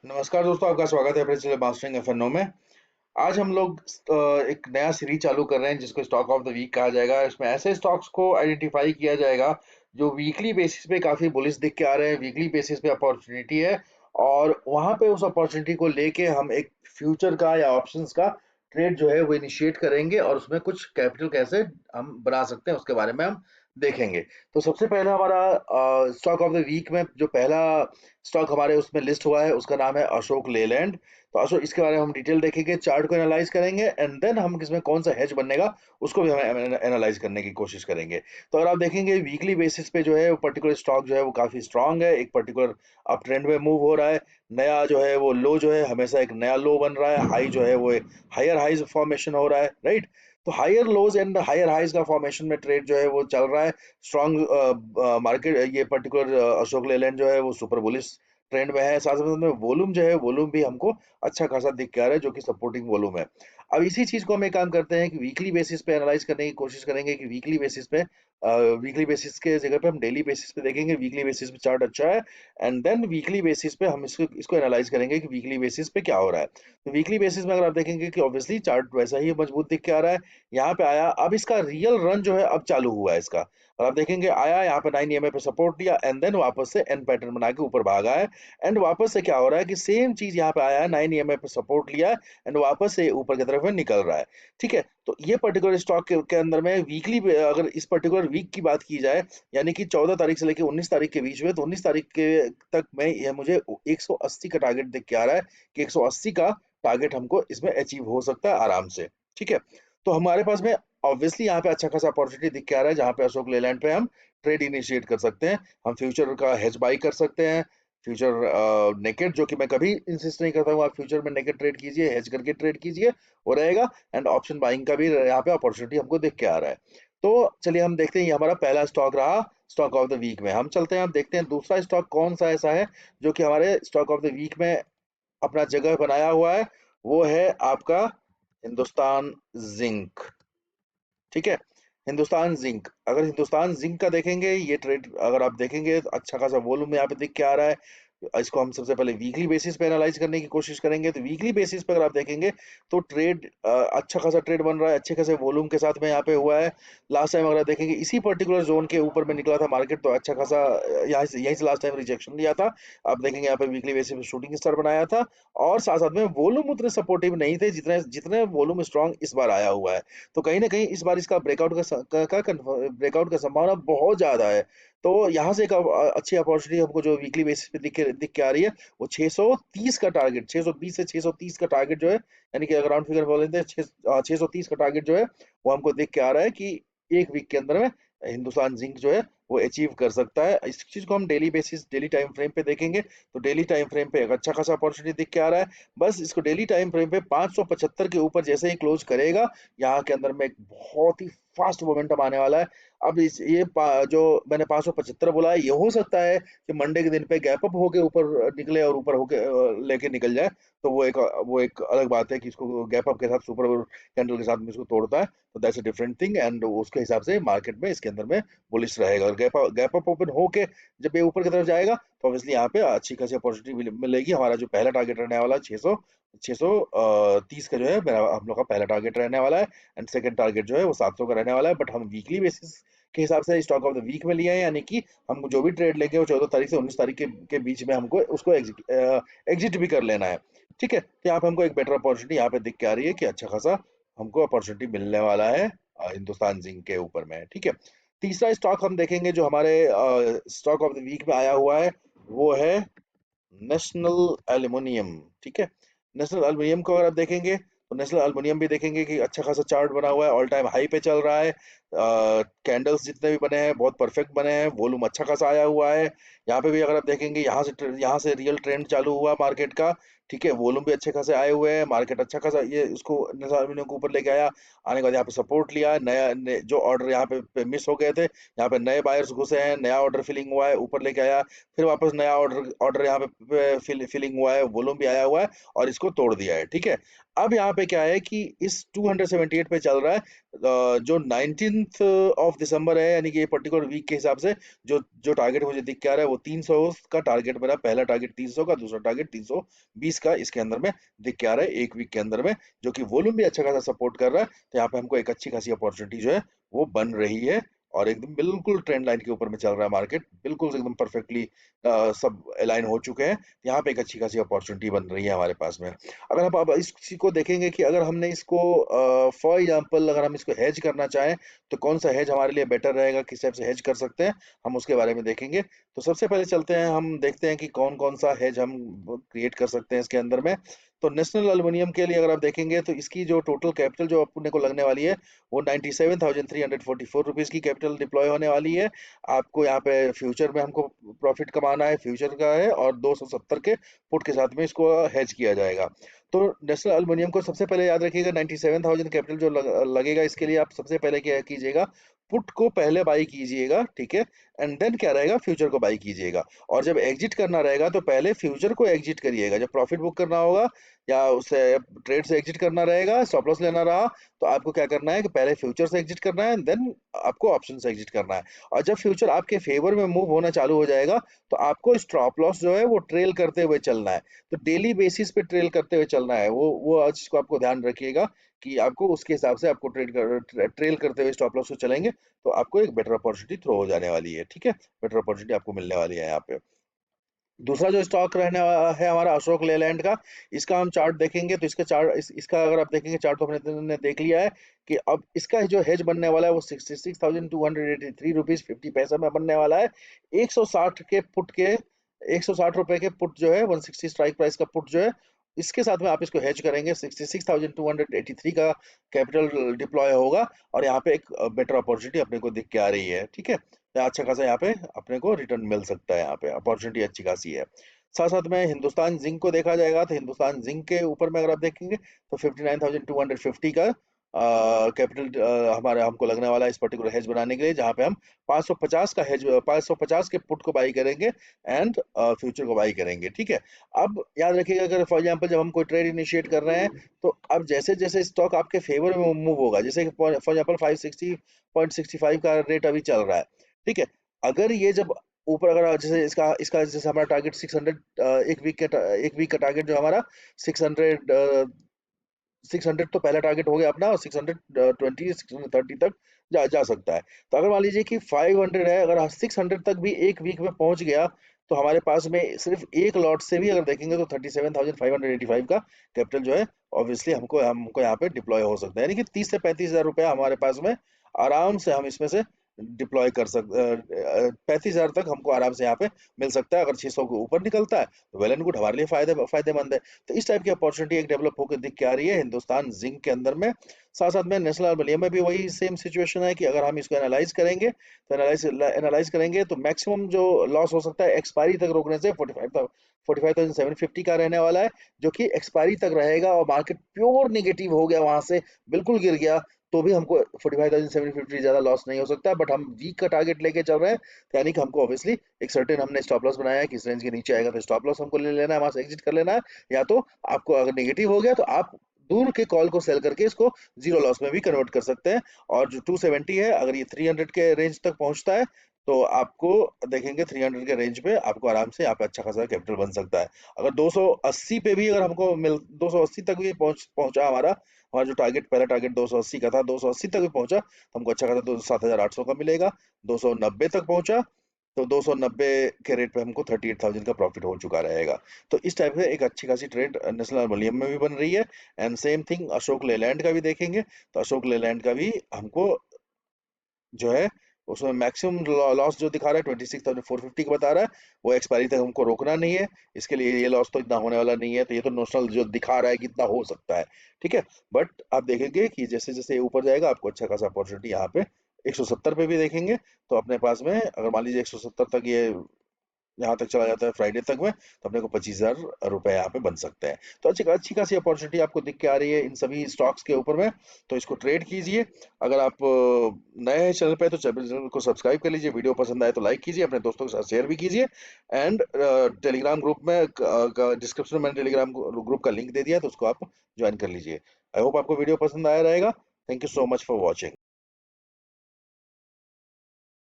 नमस्कार दोस्तों, आपका स्वागत है अपने चैनल मास्टरिंग एफएनओ में। आज हम लोग एक नया सीरीज चालू कर रहे हैं जिसको स्टॉक ऑफ द वीक कहा जाएगा। इसमें ऐसे स्टॉक्स को आइडेंटिफाई किया जाएगा जो वीकली बेसिस पे काफी बुलिश दिख के आ रहे हैं, वीकली बेसिस पे अपॉर्चुनिटी है, और वहां पे उस अपॉर्चुनिटी को लेके हम एक फ्यूचर का या ऑप्शंस का ट्रेड जो है वो इनिशिएट करेंगे और उसमें कुछ कैपिटल कैसे हम बना सकते हैं उसके बारे में हम देखेंगे। तो सबसे पहला हमारा स्टॉक ऑफ द वीक में जो पहला स्टॉक हमारे उसमें लिस्ट हुआ है उसका नाम है अशोक लेलैंड। तो अशोक, इसके बारे में हम डिटेल देखेंगे, चार्ट को एनालाइज करेंगे एंड देन हम इसमें कौन सा हेज बनेगा उसको भी हम एनालाइज करने की कोशिश करेंगे। तो अगर आप देखेंगे वीकली बेसिस पे जो है वो पर्टिकुलर स्टॉक जो है वो काफी स्ट्रांग है, एक पर्टिकुलर अप ट्रेंड में मूव हो रहा है। नया जो है वो लो जो है हमेशा एक नया लो बन रहा है, हाई जो है वो एक हायर हाइज फॉर्मेशन हो रहा है, राइट। तो higher lows and higher highs का फॉर्मेशन में ट्रेड जो है वो चल रहा है। स्ट्रॉन्ग मार्केट, ये पर्टिकुलर अशोक लेलैंड जो है वो सुपर बुलिश ट्रेंड में है। साथ साथ में वॉल्यूम जो है, वॉल्यूम भी हमको अच्छा खासा दिख के आ रहा है जो कि सपोर्टिंग वॉल्यूम है। अब इसी चीज को हम एक काम करते हैं कि वीकली बेसिस पे एनालाइज करने की कोशिश करेंगे कि वीकली बेसिस के जगह पे हम डेली बेसिस पे देखेंगे। वीकली बेसिस पे चार्ट अच्छा है एंड देन वीकली बेसिस पे हम इसको इसको एनालाइज करेंगे कि वीकली बेसिस पे क्या हो रहा है। तो वीकली बेसिस में अगर आप देखेंगे कि ऑब्वियसली चार्ट वैसा ही मजबूत दिख के आ रहा है, यहाँ पे आया। अब इसका रियल रन जो है अब चालू हुआ है इसका, और आप देखेंगे आया यहाँ पे 9 ईएमए पे सपोर्ट लिया एंड देन वापस से एन पैटर्न बना के ऊपर भागा है। एंड वापस से क्या हो रहा है कि सेम चीज यहाँ पे आया है, 9 ईएमए पे सपोर्ट लिया है एंड वापस से ऊपर की तरफ में निकल रहा है। ठीक है, तो ये पर्टिकुलर स्टॉक के अंदर में वीकली, अगर इस पर्टिकुलर वीक की बात की जाए, यानी कि 14 तारीख से लेकर 19 तारीख के बीच में, तो 19 तारीख के तक में ये मुझे 180 का टारगेट दिख के आ रहा है कि 180 का टारगेट हमको इसमें अचीव हो सकता है आराम से। ठीक है, तो हमारे पास में ऑब्वियसली यहाँ पे अच्छा खासा अपॉर्चुनिटी दिख के आ रहा है जहाँ पे अशोक लेलैंड पे हम ट्रेड इनिशिएट कर सकते हैं। हम फ्यूचर का हेज बाई कर सकते हैं, फ्यूचर नेकेड, जो कि मैं कभी इंसिस्ट नहीं करता हूँ आप फ्यूचर में नेकेड ट्रेड कीजिए, हेज करके ट्रेड कीजिए, वो रहेगा। एंड ऑप्शन बाइंग का भी यहाँ पे अपॉर्चुनिटी हमको दिख के आ रहा है। तो चलिए हम देखते हैं, ये हमारा पहला स्टॉक रहा स्टॉक ऑफ द वीक में। हम चलते हैं, हम देखते हैं दूसरा स्टॉक कौन सा ऐसा है जो कि हमारे स्टॉक ऑफ द वीक में अपना जगह बनाया हुआ है। वो है आपका हिंदुस्तान जिंक। ठीक है, हिंदुस्तान जिंक, अगर हिंदुस्तान जिंक का देखेंगे, ये ट्रेड अगर आप देखेंगे तो अच्छा खासा वॉल्यूम यहाँ पे दिख के आ रहा है। इसको हम सबसे पहले वीकली बेसिस पे एनालाइज करने की कोशिश करेंगे। तो वीकली बेसिस पे अगर आप देखेंगे तो ट्रेड अच्छा खासा ट्रेड बन रहा है, अच्छे खासे वॉल्यूम के साथ में यहाँ पे हुआ है। लास्ट टाइम अगर आप देखेंगे इसी पर्टिकुलर जोन के ऊपर में निकला था मार्केट, तो अच्छा खासा यहाँ से यहीं से लास्ट टाइम रिजेक्शन लिया था। आप देखेंगे यहाँ पे वीकली बेसिस पे शूटिंग स्टार बनाया था, और साथ साथ में वॉल्यूम उतने सपोर्टिव नहीं थे जितने जितने वॉल्यूम स्ट्रांग इस बार आया हुआ है। तो कहीं न कहीं इस बार इसका ब्रेकआउट ब्रेकआउट का संभावना बहुत ज़्यादा है। तो यहाँ से एक अच्छी अपॉर्चुनिटी हमको जो वीकली बेसिस पे दिख के आ रही है, वो 630 का टारगेट, 620 से 630 का टारगेट जो है, यानी कि अगर राउंड फिगर बोले तो 630 का टारगेट जो है वो हमको दिख के आ रहा है कि एक वीक के अंदर में हिंदुस्तान जिंक जो है वो अचीव कर सकता है। इस चीज को हम daily basis, daily time frame पे देखेंगे तो डेली टाइम फ्रेम पे एक अच्छा खासा अपॉर्चुनिटी दिख के आ रहा है। बस इसको डेली टाइम फ्रेम पे 575 के ऊपर जैसे ही क्लोज करेगा, यहाँ के अंदर में एक बहुत ही फास्ट मोमेंटम आने वाला है। अब इस ये जो मैंने 575 बोला है, ये हो सकता है कि मंडे के दिन पे गैप अप होके ऊपर निकले और ऊपर होके लेके निकल जाए। तो वो एक अलग बात है कि इसको गैप अप के साथ, सुपर कैंडल के साथ में इसको तोड़ता है, तो that's a different thing. And उसके हिसाब से मार्केट में इसके अंदर में बुलिश रहेगा, और गैप अप ओपन होके जब ये ऊपर की तरफ जाएगा तो ऑब्वियसली यहाँ पे अच्छी खासी अपॉर्चुनिटी मिलेगी। हमारा जो पहला टारगेट रहने वाला है 630 का जो है मेरा, हम लोग का पहला टारगेट रहने वाला है। एंड सेकंड टारगेट जो है वो 700 का रहने वाला है। बट हम वीकली बेसिस के हिसाब से स्टॉक ऑफ द वीक में लिए हैं, यानी कि हम जो भी ट्रेड लेंगे वो 14 तारीख से 19 तारीख के बीच में हमको उसको एग्जिट भी कर लेना है। ठीक है, तो यहाँ पे हमको एक बेटर अपॉर्चुनिटी यहाँ पे दिख के आ रही है कि अच्छा खासा हमको अपॉर्चुनिटी मिलने वाला है हिंदुस्तान जिंक के ऊपर में। ठीक है, तीसरा स्टॉक हम देखेंगे जो हमारे स्टॉक ऑफ द वीक में आया हुआ है, वो है नेशनल एल्युमिनियम। ठीक है, नेशनल एल्युमिनियम को अगर आप देखेंगे तो नेशनल एल्युमिनियम भी देखेंगे कि अच्छा खासा चार्ट बना हुआ है, ऑल टाइम हाई पे चल रहा है। कैंडल्स जितने भी बने हैं बहुत परफेक्ट बने हैं, वॉल्यूम अच्छा खासा आया हुआ है। यहाँ पे भी अगर आप देखेंगे, यहाँ से रियल ट्रेंड चालू हुआ मार्केट का। ठीक है, वॉल्यूम भी अच्छे खासे आए हुए हैं, मार्केट अच्छा खासा ये इसको नेशनल एल्युमिनियम को ऊपर लेके आया। आने के बाद यहाँ पे सपोर्ट लिया, जो ऑर्डर यहाँ पे मिस हो गए थे, यहाँ पे नए बायर्स घुसे हैं, नया ऑर्डर फिलिंग हुआ है, ऊपर लेके आया। फिर वापस नया ऑर्डर ऑर्डर यहाँ पे फिलिंग हुआ है, वॉल्यूम भी आया हुआ है, और इसको तोड़ दिया है। ठीक है, अब यहाँ पे क्या है कि इस 278 पे चल रहा है, जो 19 15th ऑफ दिसंबर है, यानी कि ये पर्टिकुलर वीक के हिसाब से जो जो टारगेट मुझे दिख के आ रहा है वो 300 का टारगेट, मेरा पहला टारगेट 300 का, दूसरा टारगेट 320 का इसके अंदर में दिख के आ रहा है एक वीक के अंदर में, जो कि वॉल्यूम भी अच्छा खासा सपोर्ट कर रहा है। तो यहाँ पे हमको एक अच्छी खासी अपॉर्चुनिटी जो है वो बन रही है, और एकदम बिल्कुल ट्रेंड लाइन के ऊपर में चल रहा है मार्केट, बिल्कुल एकदम परफेक्टली सब अलाइन हो चुके हैं। यहाँ पे एक अच्छी खासी अपॉर्चुनिटी बन रही है हमारे पास में। अगर आप अब इस चीज को देखेंगे कि अगर हमने इसको फॉर एग्जांपल अगर हम इसको हेज करना चाहें तो कौन सा हेज हमारे लिए बेटर रहेगा, किस टाइप से हेज कर सकते हैं, हम उसके बारे में देखेंगे। तो सबसे पहले चलते हैं, हम देखते हैं कि कौन कौन सा हेज हम क्रिएट कर सकते हैं इसके अंदर में। तो नेशनल एल्युमिनियम के लिए अगर आप देखेंगे तो इसकी जो टोटल कैपिटल जो अपने को लगने वाली है वो 97,344 रुपीज की कैपिटल डिप्लॉय होने वाली है। आपको यहाँ पे फ्यूचर में हमको प्रॉफिट कमाना है, फ्यूचर का है, और 270 के पुट के साथ में इसको हेज किया जाएगा। तो नेशनल एल्युमिनियम को सबसे पहले याद रखिएगा, 97,000 कैपिटल जो लगेगा इसके लिए आप सबसे पहले क्या कीजिएगा, पुट को पहले बाई कीजिएगा, ठीक है, एंड देन क्या रहेगा, फ्यूचर को बाई कीजिएगा। और जब एग्जिट करना रहेगा तो पहले फ्यूचर को एग्जिट करिएगा, जब प्रॉफिट बुक करना होगा या उससे ट्रेड से एग्जिट करना रहेगा, स्टॉप लॉस लेना रहा, तो आपको क्या करना है कि पहले फ्यूचर से एग्जिट करना है, देन आपको ऑप्शन से एग्जिट करना है। और जब फ्यूचर आपके फेवर में मूव होना चालू हो जाएगा तो आपको स्टॉप लॉस जो है वो ट्रेल करते हुए चलना है। तो डेली बेसिस पे ट्रेल करते हुए चलना है, वो चीज को आपको ध्यान रखिएगा कि आपको उसके हिसाब से आपको ट्रेल करते हुए स्टॉप लॉस को चलेंगे तो आपको एक बेटर अपॉर्चुनिटी थ्रो हो जाने वाली है, ठीक है, बेटर अपॉर्चुनिटी आपको मिलने वाली है यहाँ पे। दूसरा जो स्टॉक रहने वाला है हमारा अशोक लेलैंड का, इसका हम चार्ट देखेंगे तो इसका चार्ट इसका अगर आप देखेंगे चार्ट तो हमने देख लिया है कि अब इसका जो हेज बनने वाला है वो 66,283 रुपीज 50 पैसा में बनने वाला है। 160 के पुट के 160 रुपए के पुट जो है 160 स्ट्राइक प्राइस का पुट जो है, इसके साथ में आप इसको हेज करेंगे, 66,283 का कैपिटल डिप्लॉय होगा, और यहाँ पे एक बेटर अपॉर्चुनिटी अपने को दिख के आ रही है, ठीक है। तो अच्छा खासा यहाँ पे अपने को रिटर्न मिल सकता है, यहाँ पे अपॉर्चुनिटी अच्छी खासी है। साथ साथ में हिंदुस्तान जिंक को देखा जाएगा तो हिंदुस्तान जिंक के ऊपर में अगर आप देखेंगे तो 59,250 का कैपिटल हमारा हमको लगने वाला है इस पर्टिकुलर हेज बनाने के लिए, जहाँ पे हम 550 का हेज 550 के पुट को बाई करेंगे एंड फ्यूचर को बाई करेंगे, ठीक है। अब याद रखिएगा अगर फॉर एग्जांपल जब हम कोई ट्रेड इनिशिएट कर रहे हैं तो अब जैसे जैसे स्टॉक आपके फेवर में मूव होगा, जैसे फॉर एग्जांपल 560.65 का रेट अभी चल रहा है, ठीक है। अगर ये जब ऊपर अगर जैसे इसका इसका जैसे हमारा टारगेट 600 एक वीक का टारगेट जो हमारा 600 600 तो पहला टारगेट हो गया अपना, और 620 630 तक जा सकता है। तो अगर मान लीजिए कि 500 है, अगर 600 तक भी एक वीक में पहुंच गया तो हमारे पास में सिर्फ एक लॉट से भी अगर देखेंगे तो 37,585 का कैपिटल जो है ऑब्वियसली हमको हमको यहाँ पे डिप्लॉय हो सकता है, यानी कि 30 से 35 हज़ार रुपया हमारे पास में आराम से हम इसमें से डिप्लॉय कर सकते, 35 हज़ार तक हमको आराम से यहाँ पे मिल सकता है। अगर 600 के ऊपर निकलता है तो वेल एंड गुड, हमारे लिए फायदेमंद है। तो इस टाइप की अपॉर्चुनिटी एक डेवलप होकर दिख के आ रही है हिंदुस्तान जिंक के अंदर में। साथ साथ में नेशनल एल्युमिनियम में भी वही सेम सिचुएशन है कि अगर हम इसको एनालाइज करेंगे तो एनालाइज करेंगे तो मैक्सिमम जो लॉस हो सकता है एक्सपायरी तक रोकने से 45,750 का रहने वाला है, जो कि एक्सपायरी तक रहेगा, और मार्केट प्योर निगेटिव हो गया वहां से, बिल्कुल गिर गया, तो भी हमको 45,750 ज्यादा लॉस नहीं हो सकता। बट हम वीक का टारगेट लेके चल रहे हैं, तो यानी कि हमको ऑब्वियसली एक सर्टेन हमने स्टॉप लॉस बनाया है कि इस रेंज के नीचे आएगा तो स्टॉप लॉस हमको ले लेना है, वहां से एग्जिट कर लेना है। या तो आपको अगर नेगेटिव हो गया तो आप दूर के कॉल को सेल करके इसको जीरो लॉस में भी कन्वर्ट कर सकते हैं। और जो 270 है, अगर ये 300 के रेंज तक पहुंचता है तो आपको देखेंगे 300 के रेंज पे आपको आराम से यहाँ पे अच्छा खासा कैपिटल बन सकता है। अगर 280 पे भी अगर हमको मिल 280 तक भी पहुंचा हमारा जो टारगेट पहला टारगेट 280 का था, 280 तक भी पहुंचा तो हमको अच्छा खासा 7,800 का मिलेगा। 290 तक पहुंचा तो 290 के रेट पे हमको 38,000 का प्रॉफिट हो चुका रहेगा। तो इस टाइप से एक अच्छी खासी ट्रेड नेशनल एल्युमिनियम में भी बन रही है। And same thing Ashok Leyland का भी देखेंगे तो अशोक लेलैंड का भी हमको जो है उसमें मैक्सिमम लॉस जो दिखा रहा है 26,450 का बता रहा है, वो एक्सपायरी तक हमको रोकना नहीं है। इसके लिए ये लॉस तो इतना होने वाला नहीं है, तो ये तो नोशनल जो दिखा रहा है कि इतना हो सकता है, ठीक है। बट आप देखेंगे कि जैसे जैसे ये ऊपर जाएगा आपको अच्छा खासा अपॉर्चुनिटी यहाँ पे 170 पे भी देखेंगे तो अपने पास में अगर मान लीजिए 170 तक ये यहाँ तक चला जाता है फ्राइडे तक में, तो अपने को 25,000 रुपए यहाँ पे बन सकते हैं। तो अच्छी अच्छी खासी अपॉर्चुनिटी आपको दिख के आ रही है इन सभी स्टॉक्स के ऊपर में, तो इसको ट्रेड कीजिए। अगर आप नए हैं चैनल पे तो चैनल को सब्सक्राइब कर लीजिए, वीडियो पसंद आए तो लाइक कीजिए, अपने दोस्तों के साथ शेयर भी कीजिए। एंड टेलीग्राम ग्रुप में डिस्क्रिप्शन में मैंने टेलीग्राम ग्रुप का लिंक दे दिया है तो उसको आप ज्वाइन कर लीजिए। आई होप आपको वीडियो पसंद आया रहेगा। Thank you so much for watching.